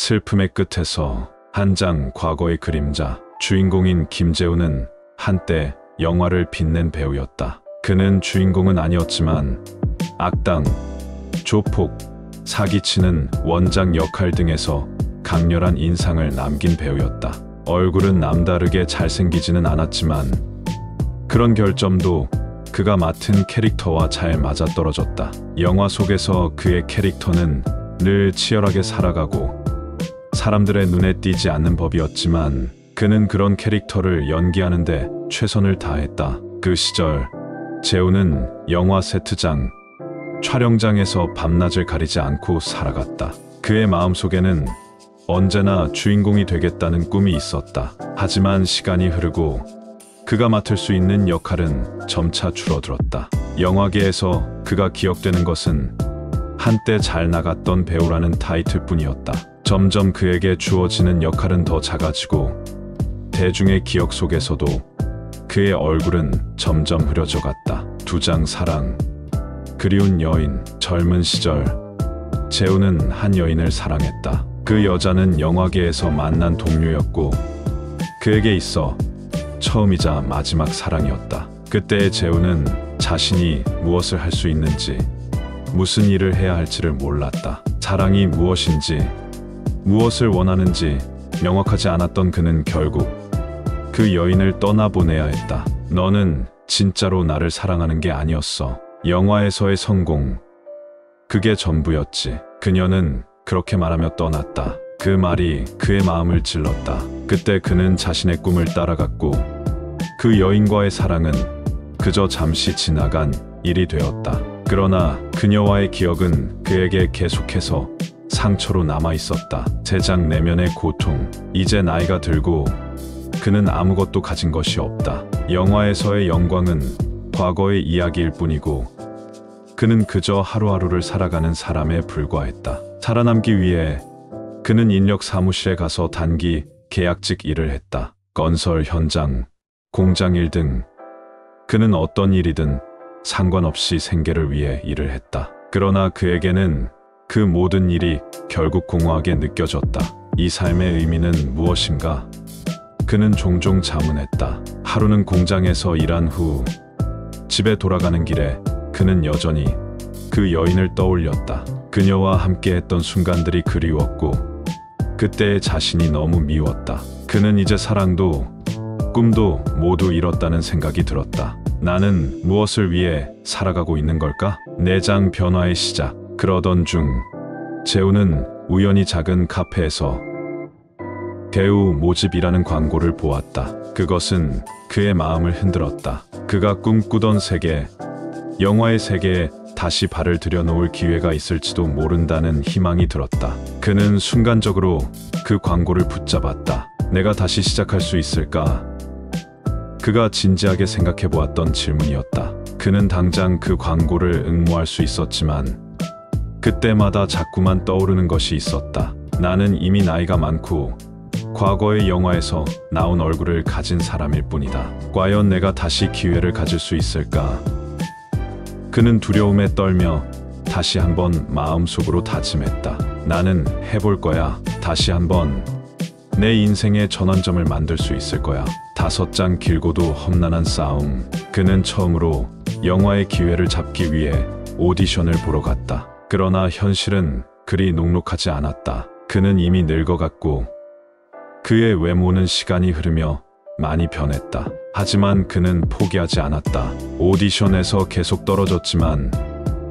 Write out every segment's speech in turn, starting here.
슬픔의 끝에서 한 장 과거의 그림자. 주인공인 김재훈은 한때 영화를 빛낸 배우였다. 그는 주인공은 아니었지만 악당, 조폭, 사기치는 원작 역할 등에서 강렬한 인상을 남긴 배우였다. 얼굴은 남다르게 잘생기지는 않았지만 그런 결점도 그가 맡은 캐릭터와 잘 맞아떨어졌다. 영화 속에서 그의 캐릭터는 늘 치열하게 살아가고 사람들의 눈에 띄지 않는 법이었지만 그는 그런 캐릭터를 연기하는데 최선을 다했다. 그 시절 재훈은 영화 세트장, 촬영장에서 밤낮을 가리지 않고 살아갔다. 그의 마음속에는 언제나 주인공이 되겠다는 꿈이 있었다. 하지만 시간이 흐르고 그가 맡을 수 있는 역할은 점차 줄어들었다. 영화계에서 그가 기억되는 것은 한때 잘 나갔던 배우라는 타이틀뿐이었다. 점점 그에게 주어지는 역할은 더 작아지고 대중의 기억 속에서도 그의 얼굴은 점점 흐려져 갔다. 두 장 사랑, 그리운 여인. 젊은 시절 재훈은 한 여인을 사랑했다. 그 여자는 영화계에서 만난 동료였고 그에게 있어 처음이자 마지막 사랑이었다. 그때의 재훈은 자신이 무엇을 할 수 있는지, 무슨 일을 해야 할지를 몰랐다. 사랑이 무엇인지, 무엇을 원하는지 명확하지 않았던 그는 결국 그 여인을 떠나보내야 했다. 너는 진짜로 나를 사랑하는 게 아니었어. 영화에서의 성공, 그게 전부였지. 그녀는 그렇게 말하며 떠났다. 그 말이 그의 마음을 찔렀다. 그때 그는 자신의 꿈을 따라갔고 그 여인과의 사랑은 그저 잠시 지나간 일이 되었다. 그러나 그녀와의 기억은 그에게 계속해서 상처로 남아 있었다. 세상 내면의 고통. 이제 나이가 들고 그는 아무것도 가진 것이 없다. 영화에서의 영광은 과거의 이야기일 뿐이고 그는 그저 하루하루를 살아가는 사람에 불과했다. 살아남기 위해 그는 인력 사무실에 가서 단기 계약직 일을 했다. 건설 현장, 공장 일 등 그는 어떤 일이든 상관없이 생계를 위해 일을 했다. 그러나 그에게는 그 모든 일이 결국 공허하게 느껴졌다. 이 삶의 의미는 무엇인가? 그는 종종 자문했다. 하루는 공장에서 일한 후 집에 돌아가는 길에 그는 여전히 그 여인을 떠올렸다. 그녀와 함께했던 순간들이 그리웠고 그때의 자신이 너무 미웠다. 그는 이제 사랑도 꿈도 모두 잃었다는 생각이 들었다. 나는 무엇을 위해 살아가고 있는 걸까? 내장 변화의 시작. 그러던 중 재훈은 우연히 작은 카페에서 배우 모집이라는 광고를 보았다. 그것은 그의 마음을 흔들었다. 그가 꿈꾸던 세계, 영화의 세계에 다시 발을 들여놓을 기회가 있을지도 모른다는 희망이 들었다. 그는 순간적으로 그 광고를 붙잡았다. 내가 다시 시작할 수 있을까? 그가 진지하게 생각해 보았던 질문이었다. 그는 당장 그 광고를 응모할 수 있었지만 그때마다 자꾸만 떠오르는 것이 있었다. 나는 이미 나이가 많고 과거의 영화에서 나온 얼굴을 가진 사람일 뿐이다. 과연 내가 다시 기회를 가질 수 있을까? 그는 두려움에 떨며 다시 한번 마음속으로 다짐했다. 나는 해볼 거야. 다시 한번 내 인생의 전환점을 만들 수 있을 거야. 5장 길고도 험난한 싸움. 그는 처음으로 영화의 기회를 잡기 위해 오디션을 보러 갔다. 그러나 현실은 그리 녹록하지 않았다. 그는 이미 늙어갔고 그의 외모는 시간이 흐르며 많이 변했다. 하지만 그는 포기하지 않았다. 오디션에서 계속 떨어졌지만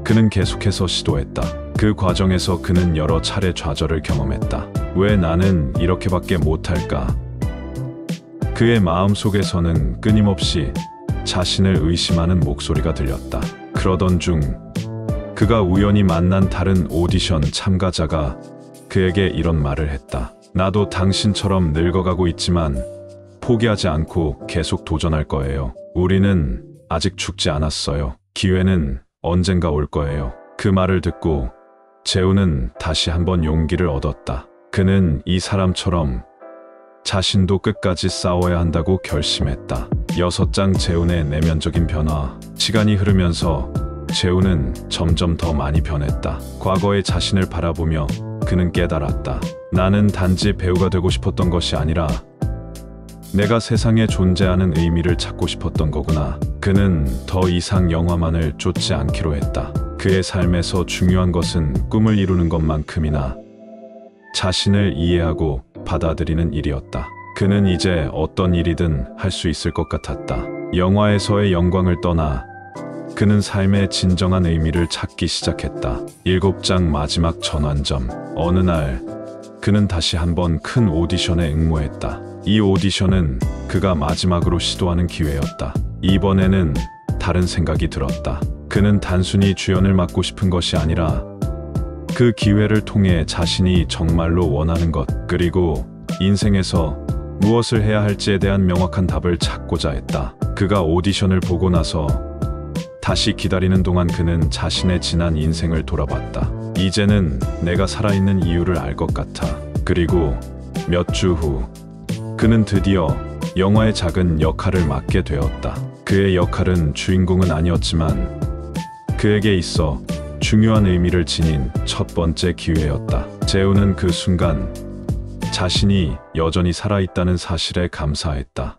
그는 계속해서 시도했다. 그 과정에서 그는 여러 차례 좌절을 경험했다. 왜 나는 이렇게밖에 못할까? 그의 마음속에서는 끊임없이 자신을 의심하는 목소리가 들렸다. 그러던 중 그가 우연히 만난 다른 오디션 참가자가 그에게 이런 말을 했다. 나도 당신처럼 늙어가고 있지만 포기하지 않고 계속 도전할 거예요. 우리는 아직 죽지 않았어요. 기회는 언젠가 올 거예요. 그 말을 듣고 재훈은 다시 한번 용기를 얻었다. 그는 이 사람처럼 자신도 끝까지 싸워야 한다고 결심했다. 6장 재훈의 내면적인 변화. 시간이 흐르면서 재우는 점점 더 많이 변했다. 과거의 자신을 바라보며 그는 깨달았다. 나는 단지 배우가 되고 싶었던 것이 아니라 내가 세상에 존재하는 의미를 찾고 싶었던 거구나. 그는 더 이상 영화만을 쫓지 않기로 했다. 그의 삶에서 중요한 것은 꿈을 이루는 것만큼이나 자신을 이해하고 받아들이는 일이었다. 그는 이제 어떤 일이든 할 수 있을 것 같았다. 영화에서의 영광을 떠나 그는 삶의 진정한 의미를 찾기 시작했다. 7장 마지막 전환점. 어느 날 그는 다시 한번 큰 오디션에 응모했다. 이 오디션은 그가 마지막으로 시도하는 기회였다. 이번에는 다른 생각이 들었다. 그는 단순히 주연을 맡고 싶은 것이 아니라 그 기회를 통해 자신이 정말로 원하는 것, 그리고 인생에서 무엇을 해야 할지에 대한 명확한 답을 찾고자 했다. 그가 오디션을 보고 나서 다시 기다리는 동안 그는 자신의 지난 인생을 돌아봤다. 이제는 내가 살아있는 이유를 알 것 같아. 그리고 몇 주 후 그는 드디어 영화의 작은 역할을 맡게 되었다. 그의 역할은 주인공은 아니었지만 그에게 있어 중요한 의미를 지닌 첫 번째 기회였다. 재우는 그 순간 자신이 여전히 살아있다는 사실에 감사했다.